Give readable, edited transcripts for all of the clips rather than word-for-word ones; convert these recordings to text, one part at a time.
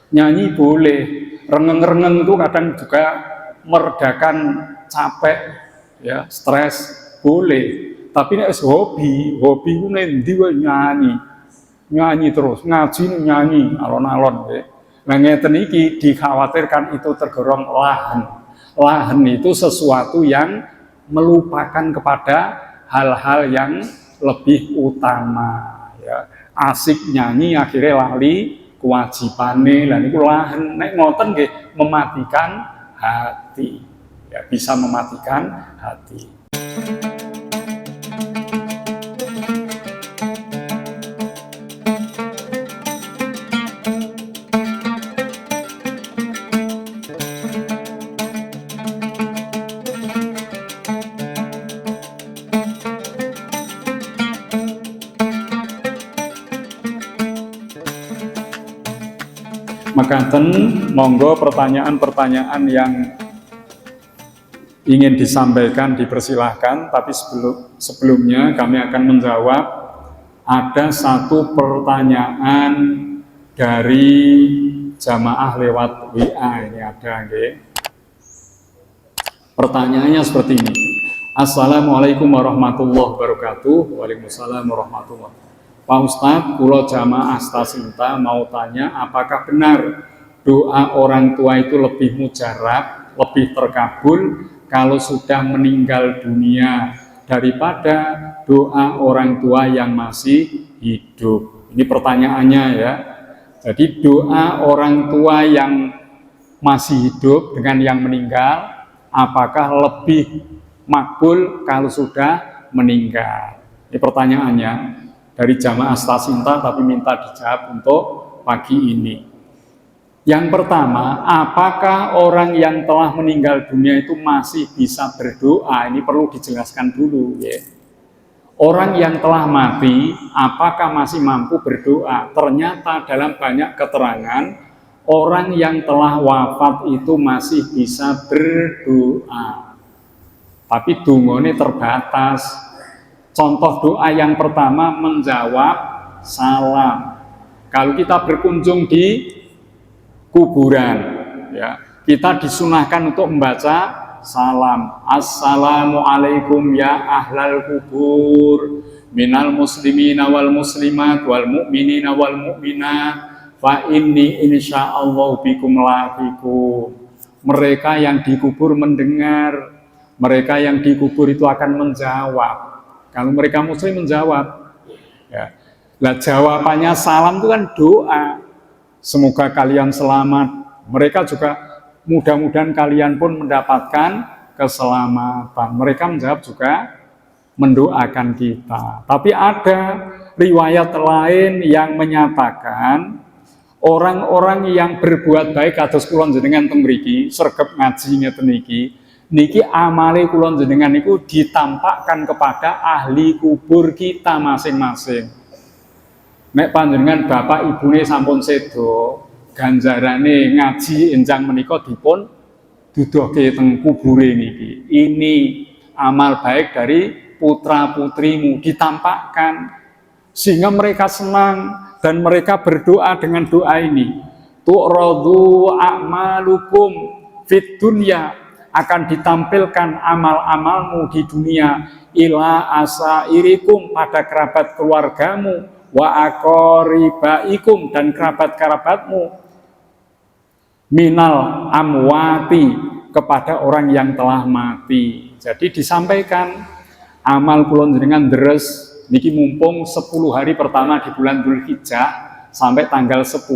Nyanyi boleh, rengeng-rengeng itu kadang juga meredakan capek, ya, stres, boleh. Tapi nek hobi ku nendi wae nyanyi terus, ngaji nyanyi alon-alon ya. Nah ngeten iki dikhawatirkan itu tergolong lahan. Lahan itu sesuatu yang melupakan kepada hal-hal yang lebih utama, ya. Asik nyanyi akhirnya lali kewajibane, lan niku lahan nek ngoten nggih mematikan hati. Ya, bisa mematikan hati. Makaten, monggo pertanyaan-pertanyaan yang ingin disampaikan dipersilahkan, tapi sebelumnya kami akan menjawab. Ada satu pertanyaan dari jamaah lewat WA, ini ada nggih. Pertanyaannya seperti ini. Assalamualaikum warahmatullahi wabarakatuh. Waalaikumsalam warahmatullahi wabarakatuh. Pak Ustadz, kula jamaah Astasinta mau tanya, apakah benar doa orang tua itu lebih mujarab, lebih terkabul kalau sudah meninggal dunia daripada doa orang tua yang masih hidup? Ini pertanyaannya ya. Jadi doa orang tua yang masih hidup dengan yang meninggal, apakah lebih makbul kalau sudah meninggal? Ini pertanyaannya dari jamaah Astasinta, tapi minta dijawab untuk pagi ini. Yang pertama, apakah orang yang telah meninggal dunia itu masih bisa berdoa? Ini perlu dijelaskan dulu ya. Orang yang telah mati, apakah masih mampu berdoa? Ternyata dalam banyak keterangan, orang yang telah wafat itu masih bisa berdoa. Tapi dungane terbatas. Contoh doa yang pertama menjawab salam. Kalau kita berkunjung di kuburan, ya, kita disunahkan untuk membaca salam. Assalamualaikum ya ahlal kubur, minal muslimina wal muslimat wal mu'minina wal mu'minat, fa inni insyaallah bikum lahiqun. Mereka yang dikubur mendengar, mereka yang dikubur itu akan menjawab. Kalau mereka muslim menjawab, ya. Lah jawabannya salam itu kan doa. Semoga kalian selamat. Mereka juga mudah-mudahan kalian pun mendapatkan keselamatan. Mereka menjawab juga mendoakan kita. Tapi ada riwayat lain yang menyatakan orang-orang yang berbuat baik kados kula jenengan teng mriki, sregep ngaji ngeten niki amale kula jenengan niku ditampakkan kepada ahli kubur kita masing-masing. Nek panjenengan bapak ibune sampun sedo, ganjarane ngaji enjang menika dipun duduhke teng kubure niki. Ini amal baik dari putra-putrimu ditampakkan sehingga mereka senang dan mereka berdoa dengan doa ini. Tu'radu a'malukum fit dunya, akan ditampilkan amal-amalmu di dunia ila asairikum, pada kerabat keluargamu, wa aqribaikum, dan kerabat-kerabatmu, minal amwati, kepada orang yang telah mati. Jadi disampaikan amal kula jenengan deres niki mumpung 10 hari pertama di bulan Dzulhijjah sampai tanggal 10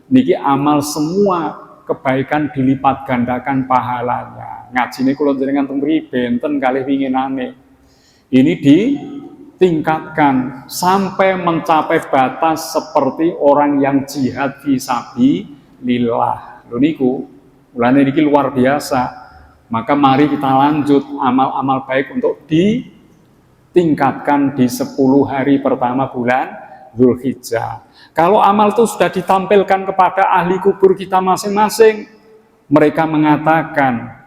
niki amal semua kebaikan dilipat gandakan pahalanya. Ngajine kula jenengan teng mriki benten kalih winginane. Ini ditingkatkan sampai mencapai batas seperti orang yang jihad fisabilillah. Lho niku, mulane niki luar biasa. Maka mari kita lanjut amal-amal baik untuk ditingkatkan di 10 hari pertama bulan Dzulhijjah. Kalau amal itu sudah ditampilkan kepada ahli kubur kita masing-masing, mereka mengatakan,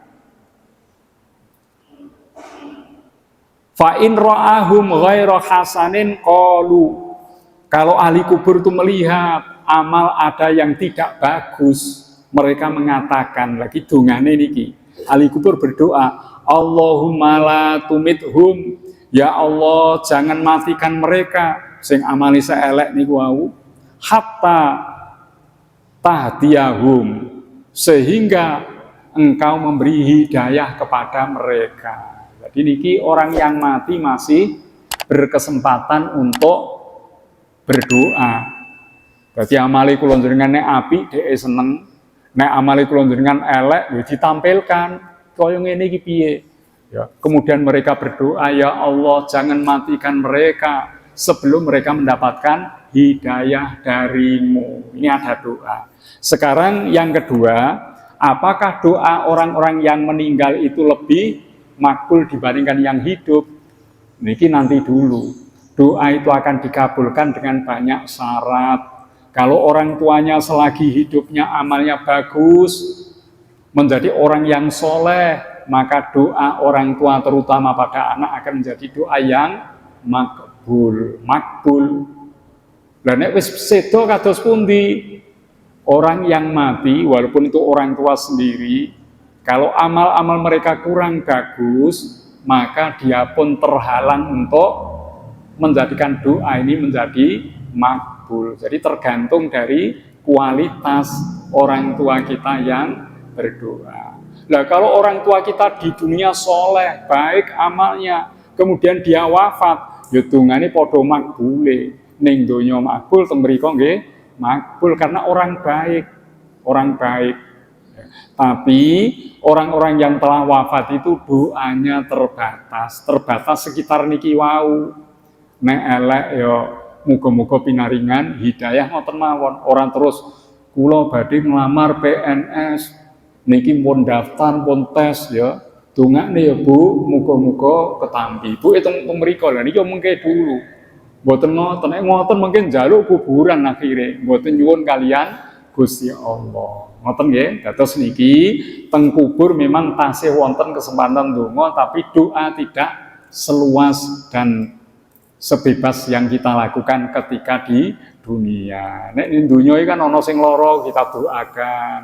fa in ra'ahum ghairu hasanin qalu, Kalau ahli kubur itu melihat amal ada yang tidak bagus, mereka mengatakan lagi dungane niki. Ahli kubur berdoa, Allahumma la tumithum, ya Allah jangan matikan mereka sing amali saelek niku wau, hatta tahdiyahum, sehingga engkau memberi hidayah kepada mereka. Jadi niki orang yang mati masih berkesempatan untuk berdoa. Berarti amali kula njenengan nek apik dhek seneng, nek amali kula njenengan elek ya ditampilkan kaya ngene iki piye. Ya, kemudian mereka berdoa, ya Allah jangan matikan mereka sebelum mereka mendapatkan hidayah darimu. Ini ada doa. Sekarang yang kedua, apakah doa orang-orang yang meninggal itu lebih makbul dibandingkan yang hidup? Niki nanti dulu. Doa itu akan dikabulkan dengan banyak syarat. Kalau orang tuanya selagi hidupnya amalnya bagus, menjadi orang yang soleh, maka doa orang tua terutama pada anak akan menjadi doa yang makbul. Lah nek wis sedo kados pundi? Orang yang mati walaupun itu orang tua sendiri, kalau amal-amal mereka kurang bagus, maka dia pun terhalang untuk menjadikan doa ini menjadi makbul. Jadi tergantung dari kualitas orang tua kita yang berdoa. Nah kalau orang tua kita di dunia soleh, baik amalnya, kemudian dia wafat, ya dungane padha makbule. Ning donya makbul, teng mriko nggih makbul karena orang baik. Tapi orang-orang yang telah wafat itu doanya terbatas sekitar niki wau. Nek elek ya muga-muga pinaringan hidayah ngoten mawon. Orang terus kula badhe nglamar PNS niki pun daftar pun tes ya. Dongane ya Bu, muga-muga ketampi. Bu itu mriko lha niki mengke dulu. Mboten ngoten, nek ngoten mungkin njaluk kuburan akhire. Mboten nyuwun kalian Gusti Allah. Ngoten nggih. Dados niki teng kubur memang tasih wonten kesempatan donga tapi doa tidak seluas dan sebebas yang kita lakukan ketika di dunia. Nek di dunia ini kan ono sing loro kita doakan.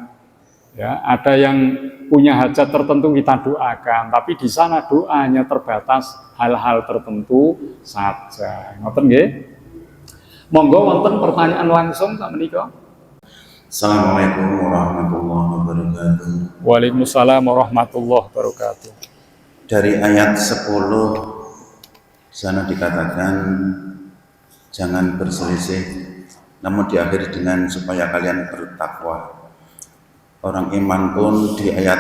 Ya, ada yang punya hajat tertentu kita doakan, tapi di sana doanya terbatas hal-hal tertentu saja. Ngoten nggih? Monggo wonten pertanyaan langsung tak menika. Assalamualaikum warahmatullahi wabarakatuh. Waalaikumsalam warahmatullahi wabarakatuh. Dari ayat 10 sana dikatakan jangan berselisih, namun diakhiri dengan supaya kalian bertakwa. Orang iman pun di ayat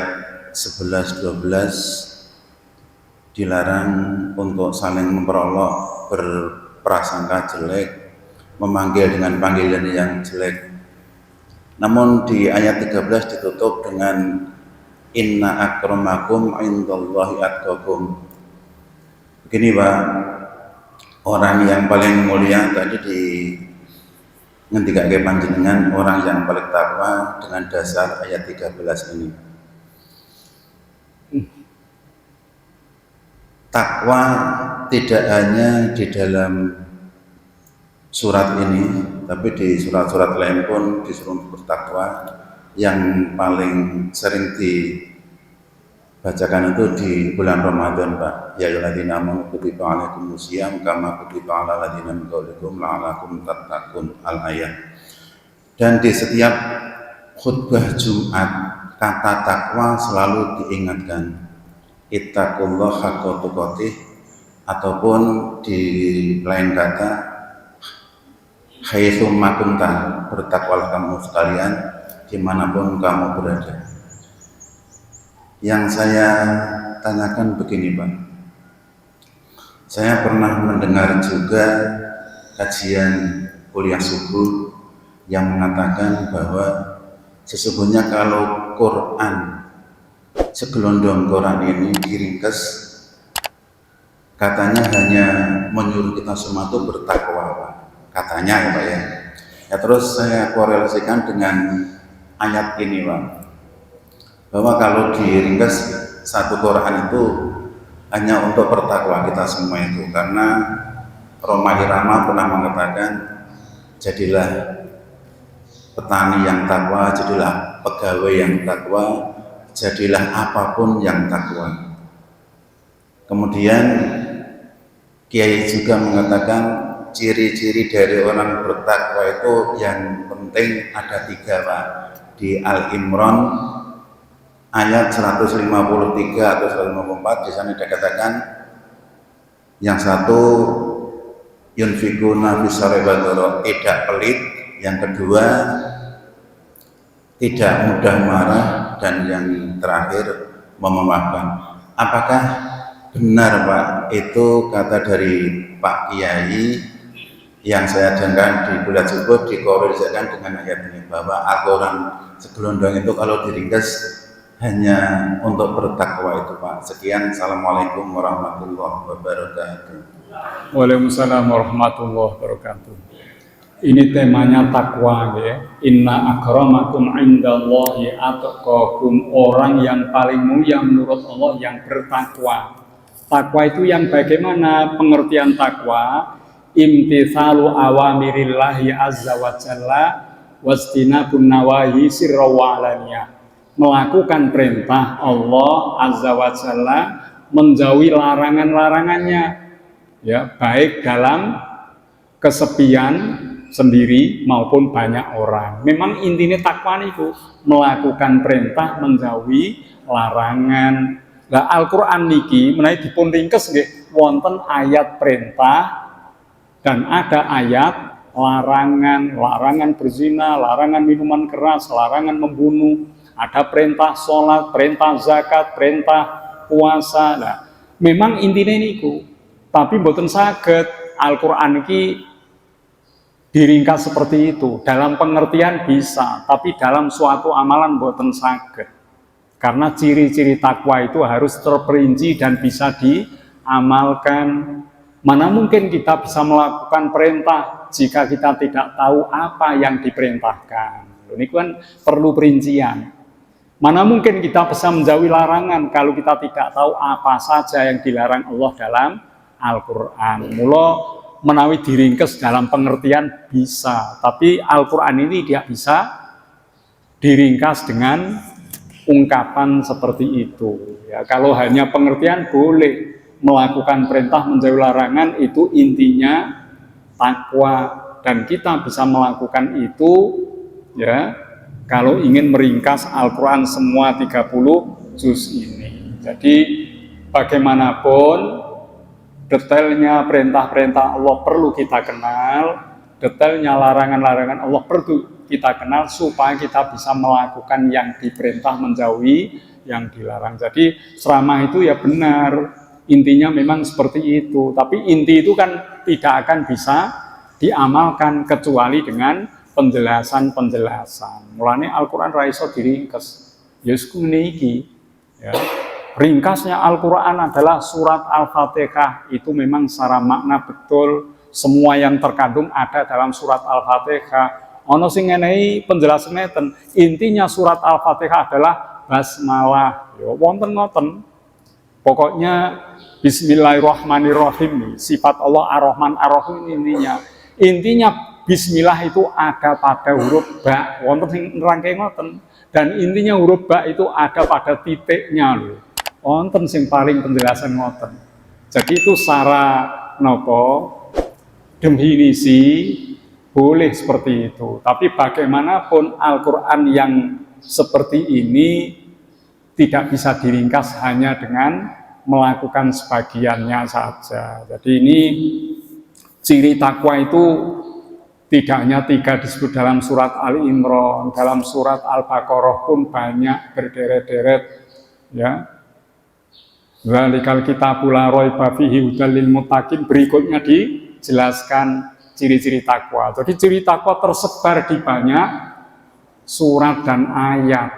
11-12 dilarang untuk saling memperolok, berprasangka jelek, memanggil dengan panggilan yang jelek. Namun di ayat 13 ditutup dengan inna akramakum indallahi atqakum. Begini Pak, orang yang paling mulia tadi di ngendikake panjenengan orang yang paling takwa dengan dasar ayat 13 ini. Takwa tidak hanya di dalam surat ini, tapi di surat-surat lain pun disuruh bertakwa. Yang paling sering dibacakan itu di bulan Ramadan Pak. Ya ayyuhalladzina amanu kutiba alaikumusiyam kama kutiba alal ladzina min qablikum la'allakum tattaqun al-ayat. Dan di setiap khutbah Jumat kata takwa selalu diingatkan. Ittaqullah haqqa tuqatih, ataupun di lain kata haitsu ma kunta, bertakwalah kamu sekalian dimanapun kamu berada. Yang saya tanyakan begini Pak, saya pernah mendengar juga kajian kuliah subuh yang mengatakan bahwa sesungguhnya kalau Quran, segelondong Quran ini diringkes, katanya hanya menyuruh kita semua itu bertakwa Pak. Katanya ya Pak ya. Ya terus saya korelasikan dengan ayat ini Pak, bahwa kalau diringkas satu Quran itu hanya untuk bertakwa kita semua itu, karena Roma Irama pernah mengatakan jadilah petani yang takwa, jadilah pegawai yang takwa, jadilah apapun yang takwa. Kemudian Kiai juga mengatakan ciri-ciri dari orang bertakwa itu yang penting ada 3, Pak. Di Al-Imran ayat 153 atau 154 di sana dikatakan yang satu yunfikuna fisaribadoro, tidak pelit, yang kedua tidak mudah marah, dan yang terakhir memaafkan. Apakah benar, Pak, itu kata dari Pak Kiai yang saya dengar di bulan subuh dikorelasikan dengan ayat ini, bahwa Al-Quran segelondong itu kalau diringkas hanya untuk bertakwa itu, Pak. Sekian, Assalamualaikum warahmatullahi wabarakatuh. Waalaikumsalam warahmatullahi wabarakatuh. Ini temanya takwa, ya. Inna akramakum indallahi atqakum, orang yang paling mulia menurut Allah yang bertakwa. Takwa itu yang bagaimana pengertian takwa? Imtithalu awamirillahi azza wa jalla wastinabun nawahi sirra wa alaniyah. Melakukan perintah Allah azza wa jalla, menjauhi larangan-larangannya, ya, baik dalam kesepian sendiri maupun banyak orang. Memang intinya takwa itu melakukan perintah, menjauhi larangan. Nah, Al-Qur'an niki menawi dipun ringkes nggih wonten ayat perintah dan ada ayat larangan, larangan berzina, larangan minuman keras, larangan membunuh, ada perintah sholat, perintah zakat, perintah puasa. Nah, memang intinya niku, tapi mboten saged Al-Qur'an niki diringkas seperti itu. Dalam pengertian bisa, tapi dalam suatu amalan mboten saged. Karena ciri-ciri takwa itu harus terperinci dan bisa diamalkan. Mana mungkin kita bisa melakukan perintah jika kita tidak tahu apa yang diperintahkan. Ini kan perlu perincian. Mana mungkin kita bisa menjauhi larangan kalau kita tidak tahu apa saja yang dilarang Allah dalam Al-Quran. Mula menawi diringkes dalam pengertian bisa, tapi Al-Quran ini tidak bisa diringkas dengan ungkapan seperti itu. Ya, kalau hanya pengertian boleh, melakukan perintah menjauhi larangan itu intinya takwa, dan kita bisa melakukan itu, ya, kalau ingin meringkas Al-Quran semua 30 juz ini. Jadi bagaimanapun detailnya perintah-perintah Allah perlu kita kenal, detailnya larangan-larangan Allah perlu kita kenal supaya kita bisa melakukan yang diperintah, menjauhi yang dilarang. Jadi ceramah itu ya benar, intinya memang seperti itu, tapi inti itu kan tidak akan bisa diamalkan kecuali dengan penjelasan-penjelasan. Mulane Al-Quran ra iso diringkes. Yes kuniki, ya. Ringkasnya Al-Quran adalah surat Al-Fatihah. Itu memang secara makna betul semua yang terkandung ada dalam surat Al-Fatihah. Ono sing ngenehi penjelasan ngeten, intinya surat Al-Fatihah adalah basmalah. Ya wonten ngoten. Pokoknya Bismillahirrahmanirrahim, sifat Allah Ar-Rahman Ar-Rahim intinya. Intinya Bismillah itu ada pada huruf ba, wonten sing nerangke ngoten. Dan intinya huruf ba itu ada pada titiknya lho. Wonten sing paling penjelasan ngoten. Jadi itu secara nopo definisi boleh seperti itu. Tapi bagaimanapun Al-Quran yang seperti ini tidak bisa diringkas hanya dengan melakukan sebagiannya saja. Jadi ini ciri takwa itu tidak hanya 3 disebut dalam surat Ali Imran, dalam surat Al-Baqarah pun banyak berderet-deret, ya. Zalikal kitabul la raiba fihi hudal lil muttaqin, berikutnya dijelaskan ciri-ciri takwa. Jadi ciri takwa tersebar di banyak surat dan ayat.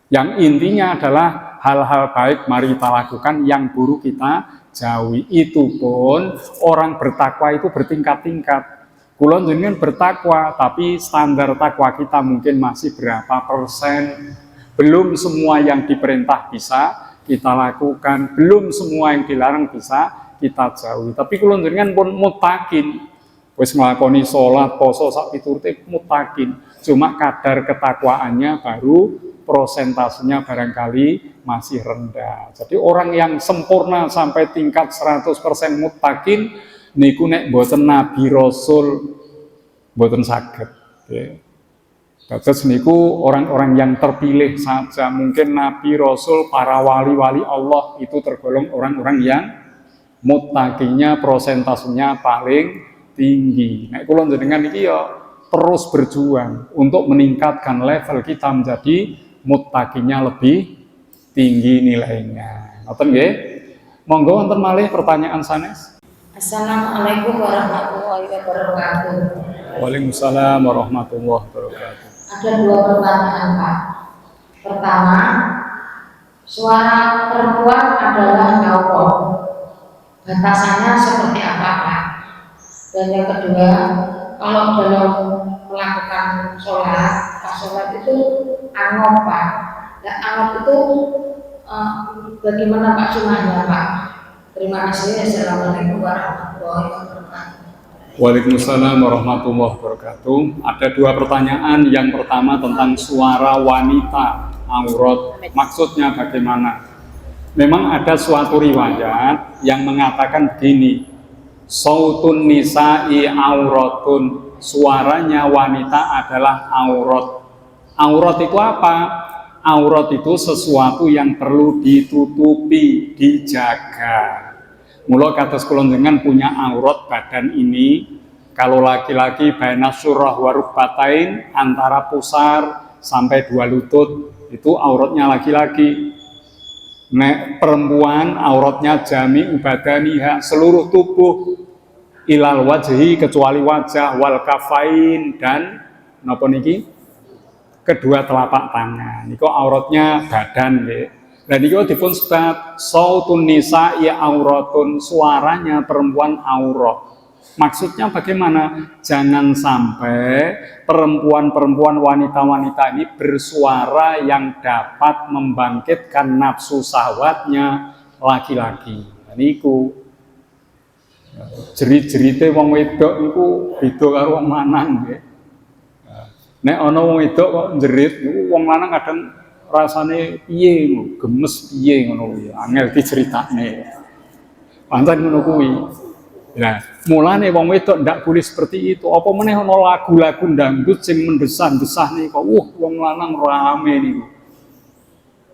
Yang intinya adalah hal-hal baik mari kita lakukan, yang buruk kita jauhi. Itu pun orang bertakwa itu bertingkat-tingkat. Kulon jenengan bertakwa, tapi standar takwa kita mungkin masih berapa persen. Belum semua yang diperintah bisa kita lakukan, belum semua yang dilarang bisa kita jauhi. Tapi kulon jenengan pun muttaqin, wis nglakoni salat, poso sak piturute muttaqin. Cuma kadar ketakwaannya baru prosentasenya barangkali masih rendah. Jadi orang yang sempurna sampai tingkat 100% muttaqin niku nek mboten nabi rasul mboten saged. Terus niku orang-orang yang terpilih saja, mungkin nabi rasul, para wali-wali Allah itu tergolong orang-orang yang muttaqinya prosentasenya paling tinggi. Nek kula jenengan iki ya terus berjuang untuk meningkatkan level kita menjadi muttaqinya lebih tinggi nilainya. Ngoten nggih? Monggo wonten malih pertanyaan sanes. Assalamualaikum warahmatullahi wabarakatuh. Waalaikumsalam warahmatullahi wabarakatuh. Ada 2 pertanyaan, Pak. Pertama, suara perempuan adalah aurat. Batasannya seperti apa, Pak? Dan yang kedua, kalau dalam melakukan sholat, pas sholat itu angop, Pak. Dan angop itu bagaimana Pak sunahnya, Pak? Terima kasih. Assalamualaikum warahmatullahi wabarakatuh. Waalaikumsalam warahmatullahi wabarakatuh. Ada 2 pertanyaan. Yang pertama tentang suara wanita aurat. Maksudnya bagaimana? Memang ada suatu riwayat yang mengatakan begini, sautun nisa'i auratun, suaranya wanita adalah aurat. Aurat itu apa? Aurat itu sesuatu yang perlu ditutupi, dijaga. Mula kados kula jenengan punya aurat badan ini, kalau laki-laki baina surah wa rukbatain, antara pusar sampai 2 lutut, itu auratnya laki-laki. Nek perempuan auratnya jami badaniha, seluruh tubuh, ilal wajhi kecuali wajah, wal kafain dan napa niki kedua telapak tangan. Niku auratnya badan nggih. Dan niku dipun sebut sautun nisa'i auratun, suaranya perempuan aurat. Maksudnya bagaimana? Jangan sampai perempuan-perempuan, wanita-wanita ini bersuara yang dapat membangkitkan nafsu syahwatnya laki-laki. Niku jerit-jerite wong wedok niku beda karo wong lanang nggih. Nek ana wong wedok kok jerit niku wong lanang kadang rasane piye ngono, gemes piye ngono kuwi, angel diceritakne. Pancen ngono kuwi. Nah, mulane wong wedok ndak boleh seperti itu. Apa meneh ana lagu-lagu dangdut sing mendesah-desah niku, wong lanang rame niku.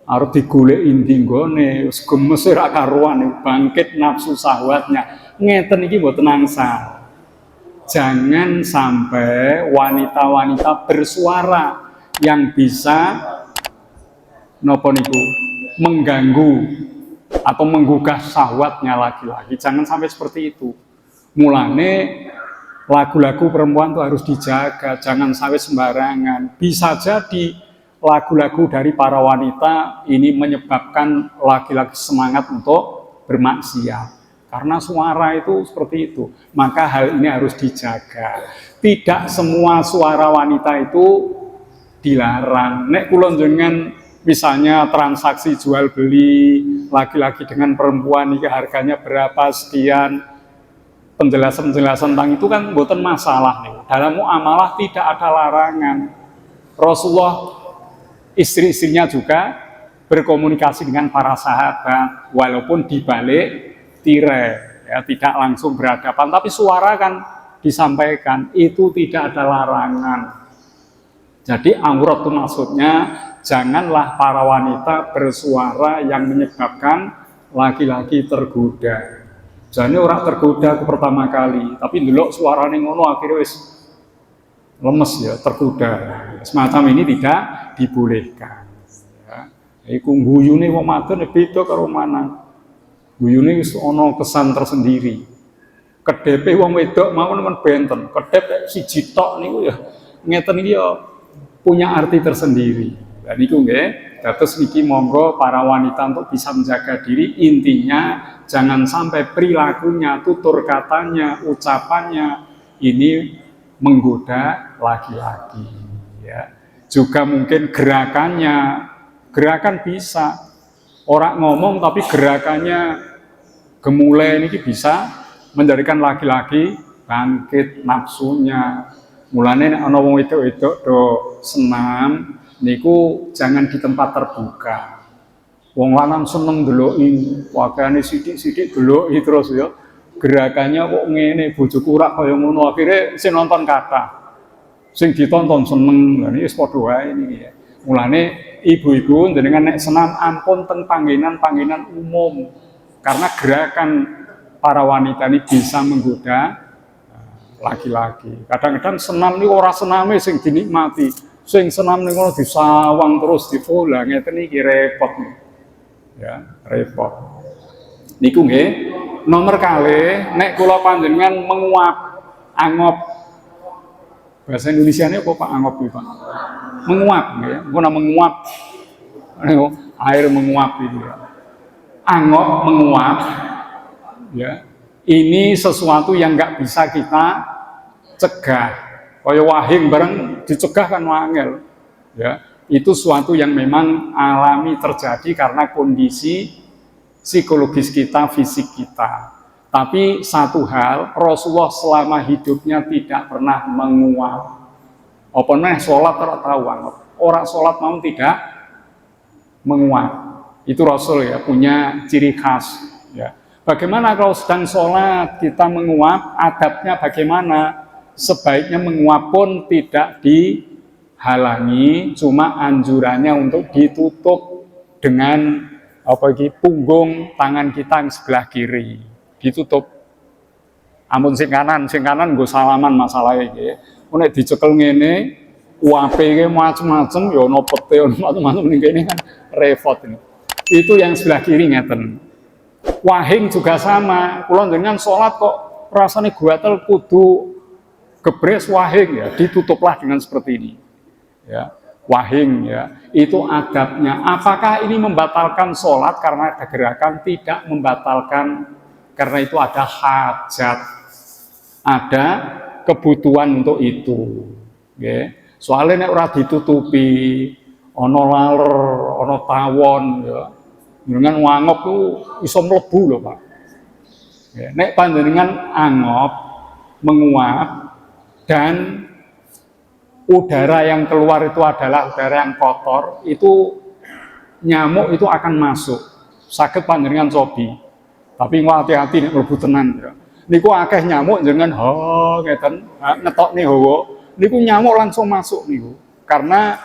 Arep digoleki ndi nggone, wis gemes ora karuan, bangkit nafsu syahwatnya. Ngeten iki mboten angsal. Jangan sampai wanita-wanita bersuara yang bisa napa niku mengganggu atau menggugah syahwatnya laki-laki. Jangan sampai seperti itu. Mulane lagu-lagu perempuan itu harus dijaga, jangan sampai sembarangan. Bisa jadi lagu-lagu dari para wanita ini menyebabkan laki-laki semangat untuk bermaksiat. Karena suara itu seperti itu. Maka hal ini harus dijaga. Tidak semua suara wanita itu dilarang. Nek kula jenengan misalnya transaksi jual beli laki-laki dengan perempuan ini harganya berapa sekian, penjelasan tentang itu kan bukan masalah nih. Dalam muamalah tidak ada larangan. Rasulullah istri-istrinya juga berkomunikasi dengan para sahabat walaupun di balik tirai, ya, tidak langsung berhadapan, tapi suara kan disampaikan, itu tidak ada larangan. Jadi aurat itu maksudnya janganlah para wanita bersuara yang menyebabkan laki-laki tergoda. Jadi orang tergoda ke pertama kali, tapi dulu suaranya ngono akhirnya wis lemes ya, tergoda. Semacam ini tidak dibolehkan. Ya. Iku guyune wong madon beda karo manang. Guyune wis ana kesan tersendiri. Kedepe wong wedok mawon men benten, kedep siji tok niku ya ngeten iki ya punya arti tersendiri. Dan niku nggih, dados niki monggo para wanita untuk bisa menjaga diri, intinya jangan sampai perilakunya, tutur katanya, ucapannya ini menggoda laki-laki ya. Juga mungkin gerakannya, gerakan bisa orang ngomong tapi gerakannya gemulai ini bisa menjadikan laki-laki bangkit nafsunya. Mulane nek ana wong wedok-wedok do senam niku jangan di tempat terbuka. Wong lanang seneng ndeloki, wakane sithik-sithik ndeloki terus ya. Gerakannya kok ngene, bojoku ora kaya ngono, akhire sing nonton kathah. Sing ditonton seneng, lha niki wis padha wae niki ya. Mulane ibu-ibu jenengan nek senam ampun teng panggenan-panggenan umum. Karena gerakan para wanita ini bisa menggoda laki-laki. Kadang-kadang senam niku ora sename sing dinikmati. Sing senam niku ngono disawang terus dipola ngeten iki repot nih. Ya, repot. Niku nggih nomor kalih nek kula panjenengan menguap angop. Bahasa Indonesianya apa Pak angop iki, Pak? Menguap nggih. Guna menguap. Air menguap itu ya. Angop menguap ya. Ini sesuatu yang nggak bisa kita cegah. Kaya wahing bareng dicegah kan wangel. Ya, itu suatu yang memang alami terjadi karena kondisi psikologis kita, fisik kita. Tapi satu hal, Rasulullah selama hidupnya tidak pernah menguap. Apa nih sholat tahu orang sholat mau tidak menguap. Itu Rasul ya punya ciri khas. Ya. Bagaimana kalau sedang sholat kita menguap? Adabnya bagaimana? Sebaiknya menguap pun tidak dihalangi, cuma anjurannya untuk ditutup dengan punggung tangan kita yang sebelah kiri. Ditutup. Ampun sing kanan nggo salaman masalah iki. Nek dicekel ngene, uape iki macem-macem ya ono pete ono macem-macem ning kene kan repot ini. Itu yang sebelah kiri ngeten. Wahing juga sama. Kula njenengan salat kok rasane gatel kudu gebres wahing ya, ditutuplah dengan seperti ini. Ya. Wahing ya, itu adabnya. Apakah ini membatalkan sholat karena ada gerakan? Tidak membatalkan, karena itu ada hajat, ada kebutuhan untuk itu. Okay. Soalnya nek ora ditutupi, ono laler, ono tawon, ya, dengan wangop itu iso mlebu loh Pak. Okay. Nek panjenengan angop, menguap dan udara yang keluar itu adalah udara yang kotor, itu nyamuk itu akan masuk. Saged panjenengan cobi. Tapi hati-hati nek mlebu tenan ya. Niku akeh nyamuk jenengan ngeten, ngetokne hawa. Niku nyamuk langsung masuk niku. Karena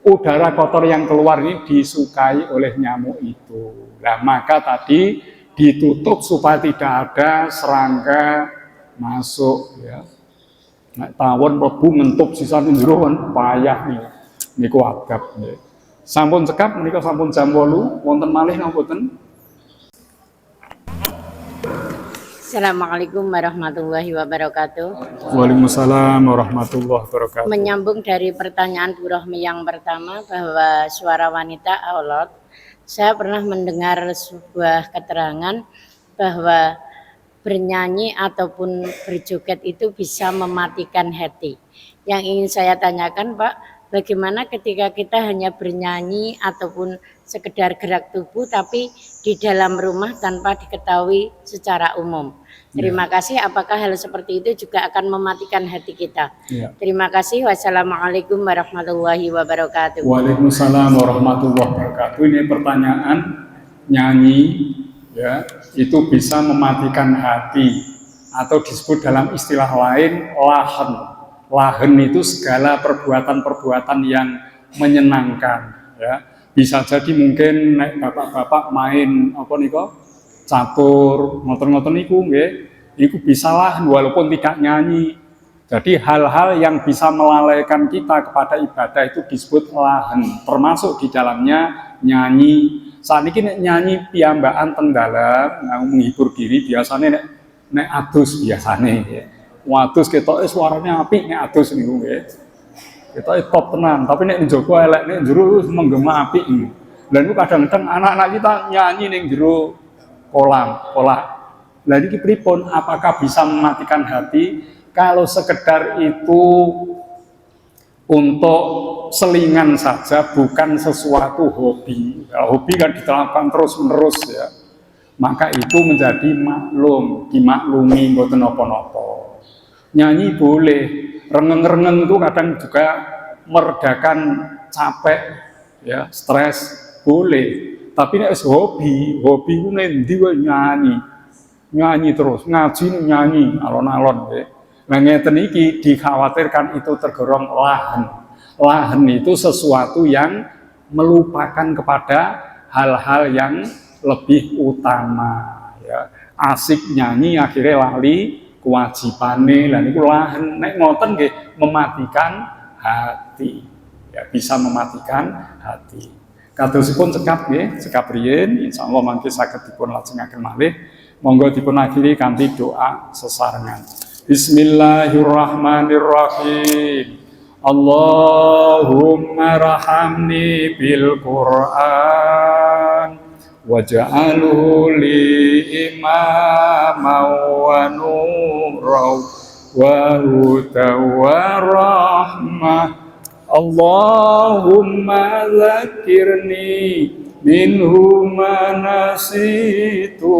udara kotor yang keluar ini disukai oleh nyamuk itu. Nah, maka tadi ditutup supaya tidak ada serangga masuk ya. Nek tawon mlebu ngentup sisane njero kan payah niku adab nggih. Sampun cekap menika sampun jam 8 wonten malih napa boten? Assalamualaikum warahmatullahi wabarakatuh. Waalaikumsalam warahmatullahi wabarakatuh. Menyambung dari pertanyaan Bu Rohmi yang pertama bahwa suara wanita aurat, saya pernah mendengar sebuah keterangan bahwa bernyanyi ataupun berjoget itu bisa mematikan hati. Yang ingin saya tanyakan Pak, bagaimana ketika kita hanya bernyanyi ataupun sekedar gerak tubuh tapi di dalam rumah tanpa diketahui secara umum? Terima kasih. Apakah hal seperti itu juga akan mematikan hati kita? Ya. Terima kasih. Wassalamualaikum warahmatullahi wabarakatuh. Waalaikumsalam warahmatullahi wabarakatuh. Ini pertanyaan nyanyi ya, itu bisa mematikan hati atau disebut dalam istilah lain lahen. Lahen itu segala perbuatan-perbuatan yang menyenangkan ya. Bisa jadi mungkin bapak-bapak main apa niku catur, ngoten-ngoten niku nggih. Iku bisa lahen walaupun tidak nyanyi. Jadi hal-hal yang bisa melalaikan kita kepada ibadah itu disebut lahen, termasuk di dalamnya nyanyi. Saat ini nyanyi piyambakan teng dalam menghibur diri biasanya nek adus biasanya ya. Adus ketoke suaranya apik nek adus niku nggih. Ketoke top tenan, tapi nek njogo elek nek njero menggema apik niku. Lah niku kadang-kadang anak-anak kita nyanyi ning jero kolam. Lah niki pripun, apakah bisa mematikan hati? Kalau sekedar itu untuk selingan saja, bukan sesuatu hobi. Hobi kan diterapkan terus-menerus ya. Maka itu menjadi maklum, dimaklumi mboten napa-napa. Nyanyi boleh, rengeng-rengeng itu kadang juga meredakan capek, ya, stres, boleh. Tapi nek hobi ku nendi wae nyanyi terus, ngaji nyanyi alon-alon ya. Nah ngeten iki dikhawatirkan itu tergolong lahan. Lahan itu sesuatu yang melupakan kepada hal-hal yang lebih utama, ya. Asik nyanyi akhirnya lali kewajibane, lan niku lahan. Nek ngoten nggih mematikan hati. Ya, bisa mematikan hati. Kadosipun cekap nggih, cekap riyin insyaallah mangke saged dipun lajengaken malih. Monggo dipun akhiri kanthi doa sesarengan. Bismillahirrahmanirrahim. Allahumma rahamni bil Qur'an waj'alhu li imaman wa nuran wa hudan wa rahmah. Allahumma dzakirni minhu ma nasitu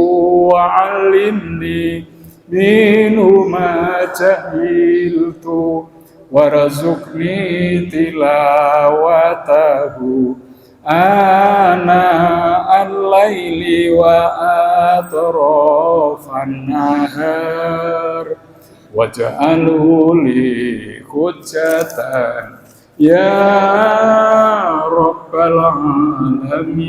wa 'allimni minhu ma jahiltu warzuqni tilawatahu ana al-laili wa atrafan nahar waj'alhu li hujjatan ya rabbal alamin.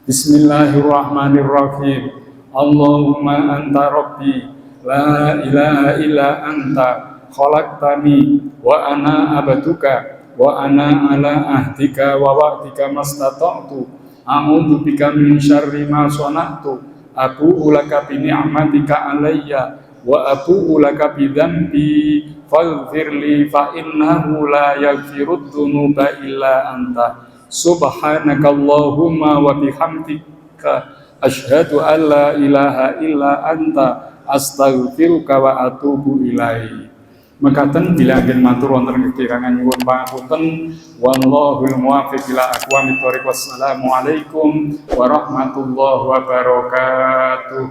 Bismillahirrahmanirrahim. Allahumma anta rabbi la ilaha illa anta khalaqtani wa ana abduka wa ana ala ahdika wa wa'dika mastata'tu a'udzu bika min syarri ma sana'tu abu'u laka bi ni'matika alayya wa abu'u laka bi dzambi faghfirli fa innahu la yaghfirud dzunuba illa anta subhanakallahumma wa bihamdika asyhadu an la ilaha illa anta astaghfiruka wa atubu ilaihi. Mekaten bila anggen matur wonten kekirangan nyuwun pangapunten. Wallahul muwaffiq ila aqwamit thoriq. Wassalamu alaikum warahmatullahi wabarakatuh.